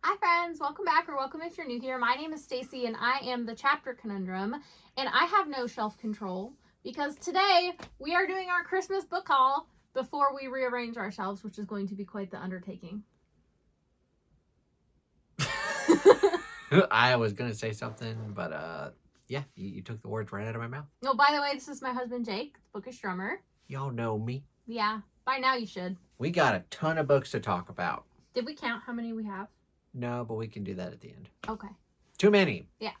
Hi friends, welcome back or welcome if you're new here. My name is Stacy and I am the Chapter Conundrum, and I have no shelf control because today we are doing our Christmas book haul before we rearrange our shelves, which is going to be quite the undertaking. I was gonna say something, but yeah, you took the words right out of my mouth. Oh, by the way, this is my husband Jake, the bookish drummer. Y'all know me. Yeah, by now you should. We got a ton of books to talk about. Did we count how many we have? No, but we can do that at the end. Okay. Too many. Yeah.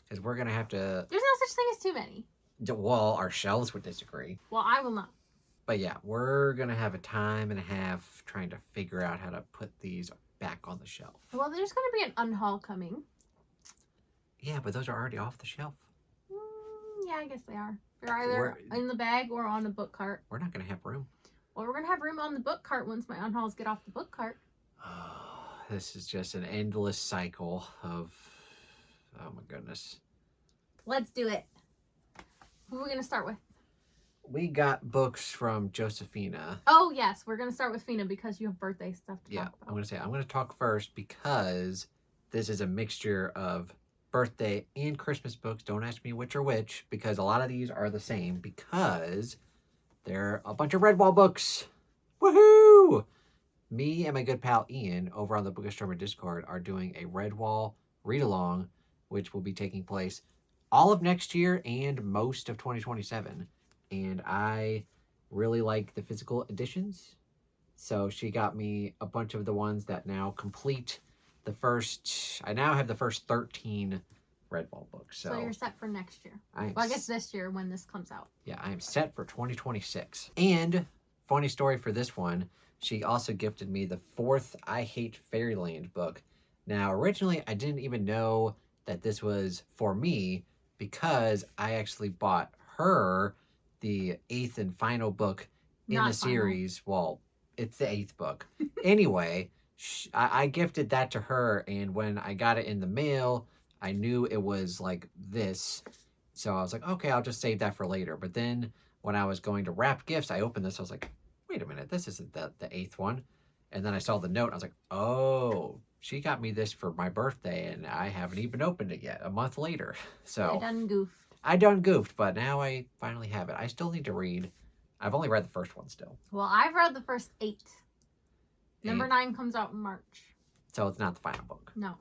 Because we're gonna have to. There's no such thing as too many. Well, our shelves would disagree. Well, I will not. But yeah, we're gonna have a time and a half trying to figure out how to put these back on the shelf. Well, there's going to be an unhaul coming. Yeah, but those are already off the shelf. Yeah, I guess they are. They're either in the bag or on a book cart. We're not gonna have room. Well, we're going to have room on the book cart once my unhauls get off the book cart. This is just an endless cycle of... Oh my goodness. Let's do it. Who are we going to start with? We got books from Josefine. Oh, yes. We're going to start with Fina because you have birthday stuff to talk about. I'm going to talk first because this is a mixture of birthday and Christmas books. Don't ask me which are which because a lot of these are the same because they're a bunch of Redwall books. Woohoo! Me and my good pal Ian over on the Bookish Drummer Discord are doing a Redwall read-along, which will be taking place all of next year and most of 2027. And I really like the physical editions. So she got me a bunch of the ones that now complete the first... I now have the first 13 Redwall books. So you're set for next year. I guess this year when this comes out. Yeah, I am set for 2026. And funny story for this one, she also gifted me the 4th I Hate Fairyland book. Now, originally, I didn't even know that this was for me because I actually bought her the 8th and final book in the series. Well, it's the 8th book. Anyway, I gifted that to her, and when I got it in the mail, I knew it was like this. So I was like, okay, I'll just save that for later. But then when I was going to wrap gifts, I opened this. I was like, wait a minute, this isn't the 8th one. And then I saw the note. And I was like, oh, she got me this for my birthday, and I haven't even opened it yet. A month later. So I done goofed, but now I finally have it. I still need to read. I've only read the first one still. Well, I've read the first 8. Number 9 comes out in March. So it's not the final book. No.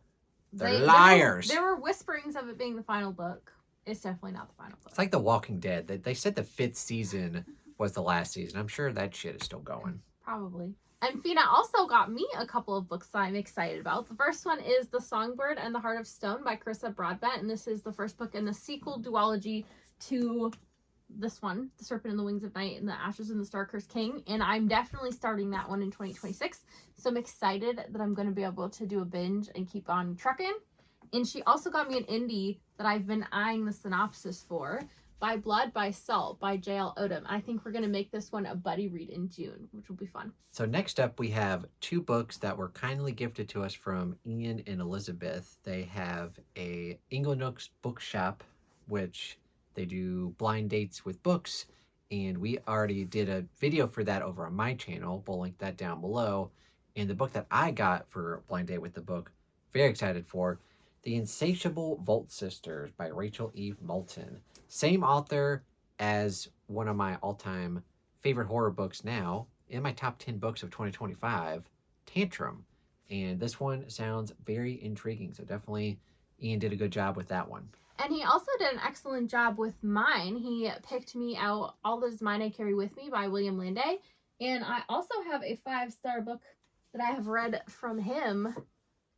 They're liars. There were whisperings of it being the final book. It's definitely not the final book. It's like The Walking Dead. They said the 5th season was the last season. I'm sure that shit is still going. Probably. And Fina also got me a couple of books that I'm excited about. The first one is The Songbird and the Heart of Stone by Carissa Broadbent. And this is the first book in the sequel duology to this one, The Serpent and the Wings of Night and The Ashes and the Star-Cursed King. And I'm definitely starting that one in 2026. So I'm excited that I'm going to be able to do a binge and keep on trucking. And she also got me an indie that I've been eyeing the synopsis for, By Blood, by Salt, by J.L. Odom. I think we're going to make this one a buddy read in June, which will be fun. So next up, we have 2 books that were kindly gifted to us from Ian and Elizabeth. They have a Inglenook's bookshop, which they do blind dates with books. And we already did a video for that over on my channel. We'll link that down below. And the book that I got for Blind Date with the Book, very excited for, The Insatiable Volt Sisters by Rachel Eve Moulton. Same author as one of my all-time favorite horror books now, in my top 10 books of 2025, Tantrum. And this one sounds very intriguing, so definitely Ian did a good job with that one. And he also did an excellent job with mine. He picked me out All That Is Mine I Carry With Me by William Landay. And I also have a 5-star book that I have read from him,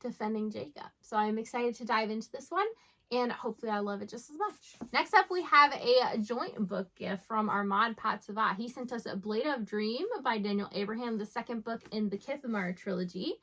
Defending Jacob. So I'm excited to dive into this one, and hopefully I love it just as much. Next up, we have a joint book gift from Armand Patsavat. He sent us A Blade of Dream by Daniel Abraham, the second book in the Kithimar trilogy.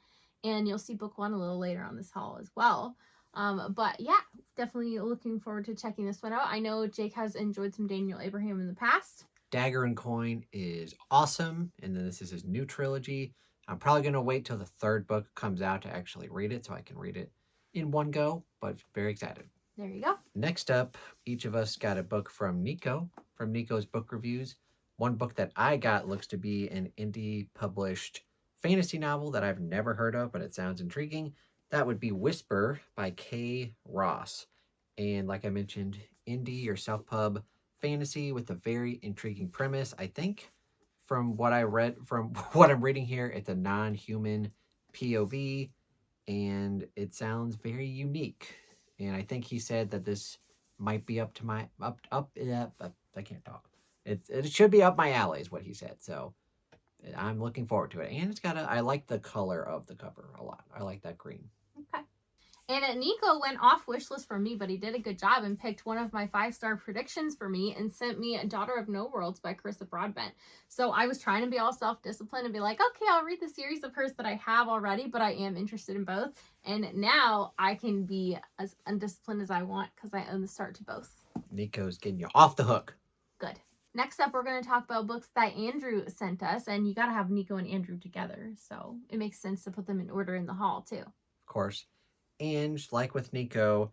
And you'll see book 1 a little later on this haul as well. But yeah, definitely looking forward to checking this one out. I know Jake has enjoyed some Daniel Abraham in the past. Dagger and Coin is awesome, and then this is his new trilogy. I'm probably going to wait till the 3rd book comes out to actually read it so I can read it in one go, but very excited. There you go. Next up, each of us got a book from Niko, from Niko's Book Reviews. One book that I got looks to be an indie published fantasy novel that I've never heard of, but it sounds intriguing. That would be Whisper by Kay Ross. And like I mentioned, indie or self-pub fantasy with a very intriguing premise. I think from what I read, from what I'm reading here, it's a non-human POV, and it sounds very unique. And I think he said that this might be up to my I can't talk. It should be up my alley, is what he said. So I'm looking forward to it, and I like the color of the cover a lot. I like that green. Okay. And Niko went off wishlist for me, but he did a good job and picked one of my 5-star predictions for me and sent me Daughter of No Worlds by Carissa Broadbent. So I was trying to be all self-disciplined and be like, okay, I'll read the series of hers that I have already, but I am interested in both. And now I can be as undisciplined as I want because I own the start to both. Niko's getting you off the hook. Good. Next up, we're going to talk about books that Andrew sent us, and you got to have Niko and Andrew together, so it makes sense to put them in order in the hall, too. Of course. And like with Niko,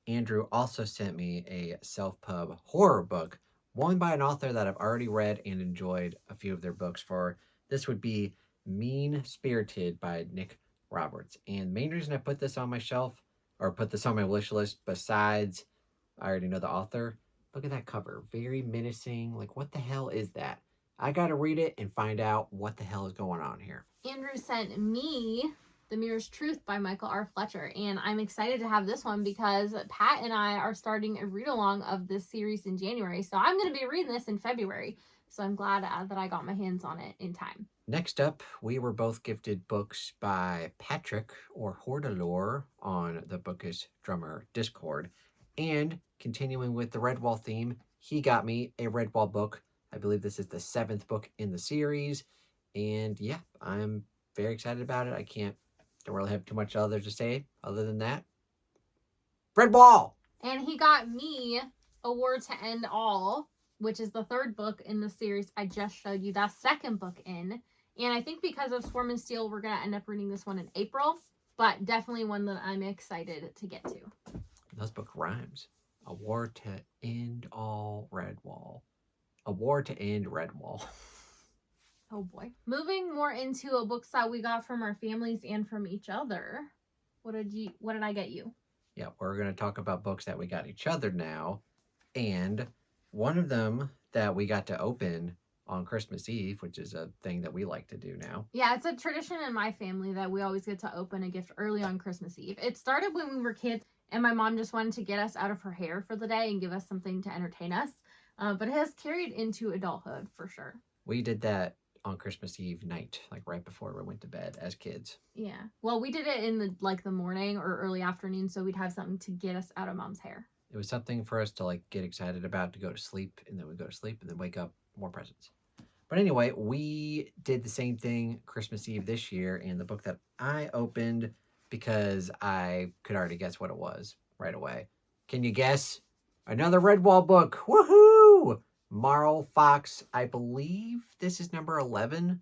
Andrew also sent me a self-pub horror book, one by an author that I've already read and enjoyed a few of their books for. This would be Mean Spirited by Nick Roberts. And the main reason I put this on my shelf, or put this on my wish list, besides I already know the author, look at that cover. Very menacing. Like, what the hell is that? I got to read it and find out what the hell is going on here. Andrew sent me The Mirror's Truth by Michael R. Fletcher, and I'm excited to have this one because Pat and I are starting a read-along of this series in January, so I'm going to be reading this in February, so I'm glad that I got my hands on it in time. Next up, we were both gifted books by Patrick, or Hordalore, on the Bookish Drummer Discord, and continuing with the Redwall theme, he got me a Redwall book. I believe this is the 7th book in the series, and yeah, I'm very excited about it. Don't really have too much other to say other than that. Redwall! And he got me A War to End All, which is the 3rd book in the series I just showed you, that 2nd book in. And I think because of Swarm and Steel, we're going to end up reading this one in April, but definitely one that I'm excited to get to. This book rhymes. A War to End All Redwall. A War to End Redwall. Oh boy. Moving more into a books that we got from our families and from each other. What did I get you? Yeah, we're going to talk about books that we got each other now. And one of them that we got to open on Christmas Eve, which is a thing that we like to do now. Yeah, it's a tradition in my family that we always get to open a gift early on Christmas Eve. It started when we were kids, and my mom just wanted to get us out of her hair for the day and give us something to entertain us. But it has carried into adulthood for sure. We did that on Christmas Eve night, like right before we went to bed as kids. Yeah. Well, we did it in the morning or early afternoon, so we'd have something to get us out of mom's hair. It was something for us to get excited about, to go to sleep, and then we'd go to sleep and then wake up, more presents. But anyway, we did the same thing Christmas Eve this year, and the book that I opened, because I could already guess what it was right away. Can you guess? Another Redwall book. Woohoo! Marl Fox. I believe this is number 11.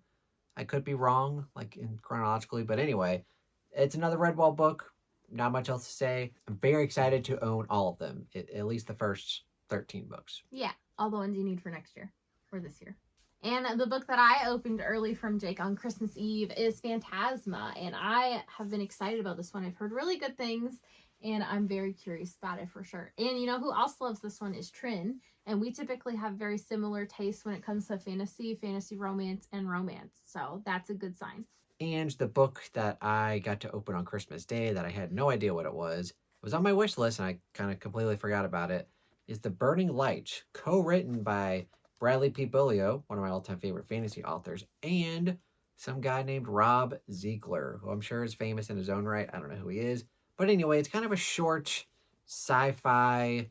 I could be wrong, in chronologically, but anyway, it's another Redwall book. Not much else to say. I'm very excited to own all of them, at least the first 13 books. Yeah, all the ones you need for next year, or this year. And the book that I opened early from Jake on Christmas Eve is Phantasma, and I have been excited about this one. I've heard really good things, and I'm very curious about it for sure. And you know who else loves this one is Trin, and we typically have very similar tastes when it comes to fantasy romance, and romance, so that's a good sign. And the book that I got to open on Christmas Day that I had no idea what it was on my wish list, and I kind of completely forgot about it, is The Burning Light, co-written by Bradley P. Bolio, one of my all-time favorite fantasy authors, and some guy named Rob Ziegler, who I'm sure is famous in his own right. I don't know who he is. But anyway, it's kind of a short sci-fi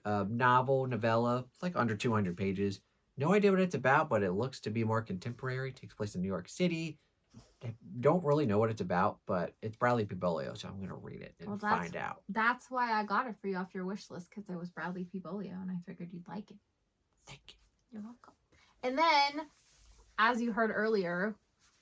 novella. It's under 200 pages. No idea what it's about, but it looks to be more contemporary. It takes place in New York City. I don't really know what it's about, but it's Bradley P. Bolio, so I'm going to read it and find out. That's why I got it for you off your wish list, because it was Bradley P. Bolio, and I figured you'd like it. Thank you. You're welcome. And then, as you heard earlier,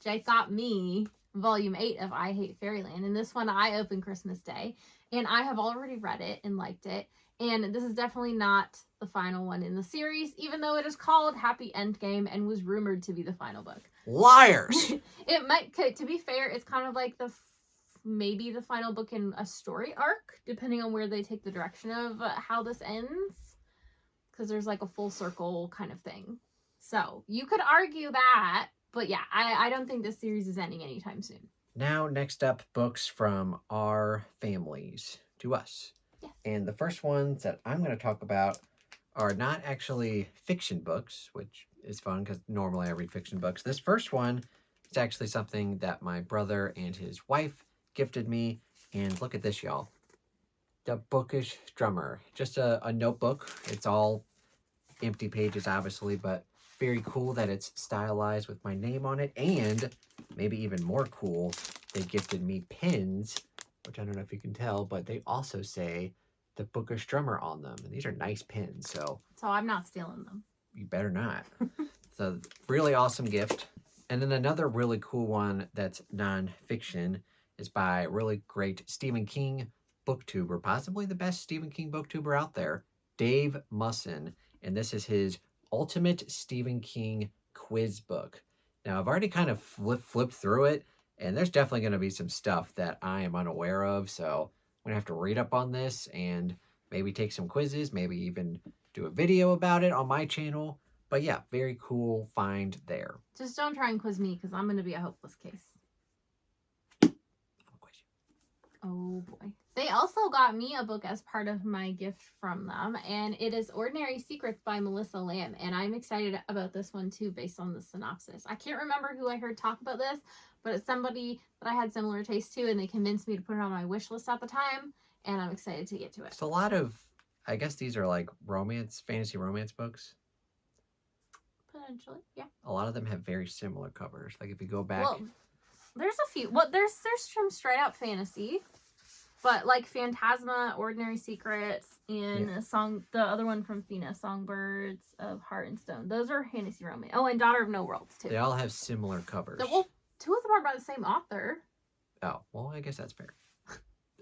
Jake got me Volume 8 of I Hate Fairyland, and this one I opened Christmas Day, and I have already read it and liked it, and this is definitely not the final one in the series, even though it is called Happy Endgame and was rumored to be the final book. Liars! It might, to be fair, it's kind of like the maybe the final book in a story arc, depending on where they take the direction of how this ends. Because there's like a full circle kind of thing. So you could argue that, but yeah, I don't think this series is ending anytime soon. Now, next up, books from our families to us. Yes. And the first ones that I'm going to talk about are not actually fiction books, which is fun because normally I read fiction books. This first one is actually something that my brother and his wife gifted me. And look at this, y'all. The Bookish Drummer. Just a notebook. It's all empty pages, obviously, but very cool that it's stylized with my name on it. And maybe even more cool, they gifted me pins, which I don't know if you can tell, but they also say the Bookish Drummer on them. And these are nice pins, so I'm not stealing them. You better not. So really awesome gift. And then another really cool one that's non-fiction is by a really great Stephen King booktuber, possibly the best Stephen King booktuber out there, Dave Musson. And this is his Ultimate Stephen King quiz book. Now, I've already kind of flipped through it, and there's definitely going to be some stuff that I am unaware of. So I'm going to have to read up on this and maybe take some quizzes, maybe even do a video about it on my channel. But yeah, very cool find there. Just don't try and quiz me because I'm going to be a hopeless case. I'll quiz you. Oh boy. They also got me a book as part of my gift from them, and it is Ordinary Secrets by Melissa Lamb, and I'm excited about this one too based on the synopsis. I can't remember who I heard talk about this, but it's somebody that I had similar taste to, and they convinced me to put it on my wish list at the time, and I'm excited to get to it. It's a lot of, I guess these are like fantasy romance books. Potentially, yeah. A lot of them have very similar covers. Like if you go back. Well, there's a few. Well, there's some straight up fantasy. But like Phantasma, Ordinary Secrets, and the other one from Fina, Songbirds of Heart and Stone. Those are fantasy romance. Oh, and Daughter of No Worlds too. They all have similar covers. Well, two of them are by the same author. Oh, well, I guess that's fair.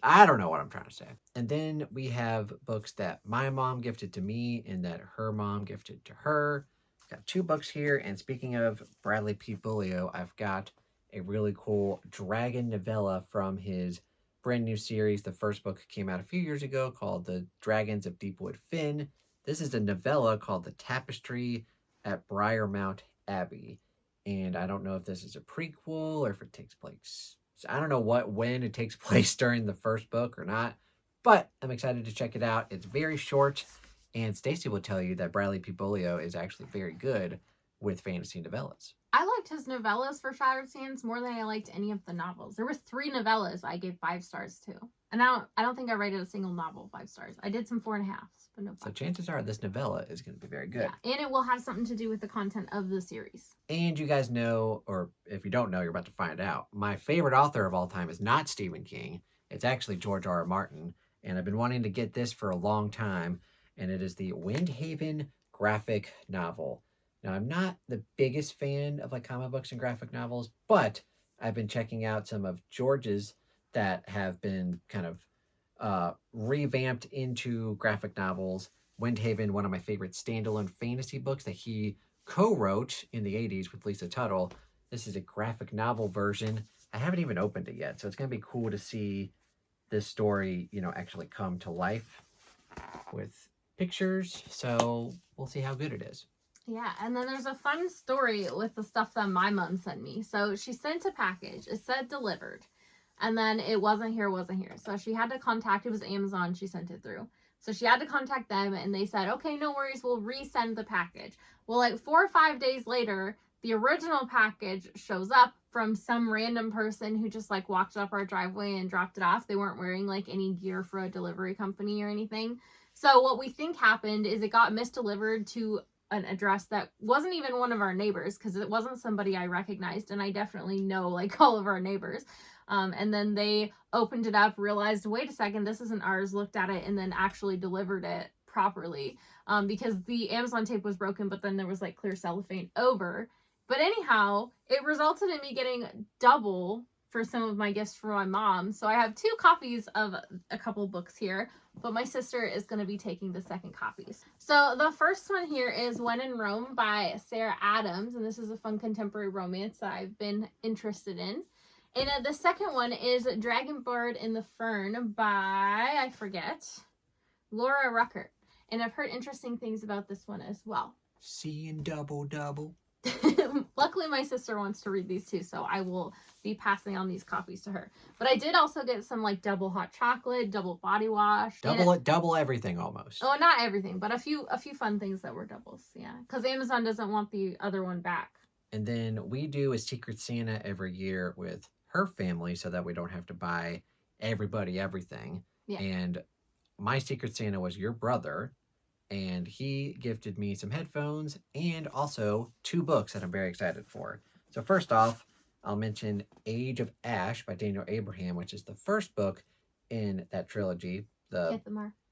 I don't know what I'm trying to say. And then we have books that my mom gifted to me and that her mom gifted to her. Got two books here. And speaking of Bradley P. Bulio, I've got a really cool dragon novella from his brand new series. The first book came out a few years ago called The Dragons of Deepwood Fen. This is a novella called The Tapestry at Briarmount Abbey. And I don't know if this is a prequel or if it takes place. I don't know when it takes place during the first book or not, but I'm excited to check it out. It's very short, and Stacy will tell you that Bradley P. Bulio is actually very good with fantasy novellas. I liked his novellas for Shattered Sands more than I liked any of the novels. There were 3 novellas I gave 5 stars to. And I don't think I rated a single novel 5 stars. I did some 4.5s, but no 5. So chances are this novella is going to be very good. Yeah, and it will have something to do with the content of the series. And you guys know, or if you don't know, you're about to find out. My favorite author of all time is not Stephen King. It's actually George R. R. Martin. And I've been wanting to get this for a long time. And it is the Windhaven graphic novel. Now, I'm not the biggest fan of like comic books and graphic novels, but I've been checking out some of George's that have been kind of revamped into graphic novels. Windhaven, one of my favorite standalone fantasy books that he co-wrote in the 80s with Lisa Tuttle. This is a graphic novel version. I haven't even opened it yet, so it's going to be cool to see this story, actually come to life with pictures. So we'll see how good it is. Yeah, and then there's a fun story with the stuff that my mom sent me. So she sent a package. It said delivered. And then it wasn't here. So she had to contact, it was Amazon she sent it through. So she had to contact them and they said, okay, no worries, we'll resend the package. Well, like 4 or 5 days later, the original package shows up from some random person who just like walked up our driveway and dropped it off. They weren't wearing like any gear for a delivery company or anything. So what we think happened is it got misdelivered to an address that wasn't even one of our neighbors because it wasn't somebody I recognized, and I definitely know like all of our neighbors. And then they opened it up, realized, wait a second, this isn't ours, looked at it, and then actually delivered it properly because the Amazon tape was broken, but then there was like clear cellophane over. But anyhow, it resulted in me getting double for some of my gifts for my mom. So I have 2 copies of a couple books here, but my sister is going to be taking the second copies. So the first one here is When in Rome by Sarah Adams, and this is a fun contemporary romance that I've been interested in. And the second one is Dragon Bird in the Fern by, I forget, Laura Ruckert. And I've heard interesting things about this one as well. Seeing double. Luckily, my sister wants to read these too, so I will be passing on these copies to her. But I did also get some like double hot chocolate, double body wash, double everything almost. Oh, not everything, but a few fun things that were doubles. Yeah, because Amazon doesn't want the other one back. And then we do a Secret Santa every year with her family, so that we don't have to buy everybody everything. Yeah. And my Secret Santa was your brother. And he gifted me some headphones and also 2 books that I'm very excited for. So first off, I'll mention Age of Ash by Daniel Abraham, which is the first book in that trilogy, the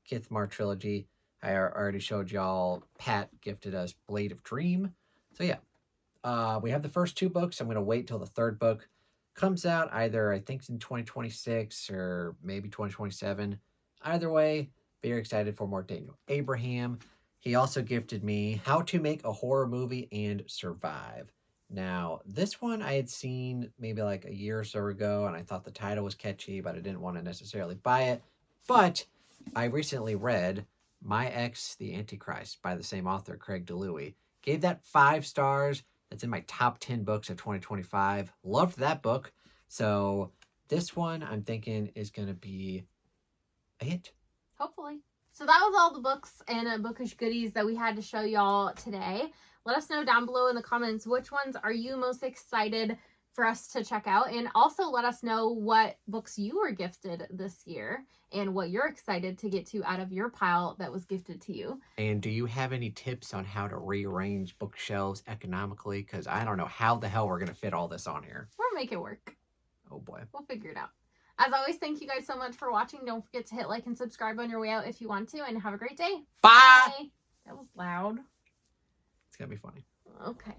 Kithmar trilogy. I already showed y'all. Pat gifted us Blade of Dream. So yeah, we have the first 2 books. I'm going to wait till the 3rd book comes out, either I think in 2026 or maybe 2027. Either way, very excited for more Daniel Abraham. He also gifted me How to Make a Horror Movie and Survive. Now, this one I had seen maybe like a year or so ago, and I thought the title was catchy, but I didn't want to necessarily buy it. But I recently read My Ex, the Antichrist by the same author, Craig DeLuey. Gave that 5 stars. That's in my top 10 books of 2025. Loved that book. So this one I'm thinking is going to be a hit. Hopefully. So that was all the books and bookish goodies that we had to show y'all today. Let us know down below in the comments which ones are you most excited for us to check out. And also let us know what books you were gifted this year and what you're excited to get to out of your pile that was gifted to you. And do you have any tips on how to rearrange bookshelves economically? Because I don't know how the hell we're going to fit all this on here. We'll make it work. Oh boy. We'll figure it out. As always, thank you guys so much for watching. Don't forget to hit like and subscribe on your way out if you want to. And have a great day. Bye! Bye. That was loud. It's going to be funny. Okay.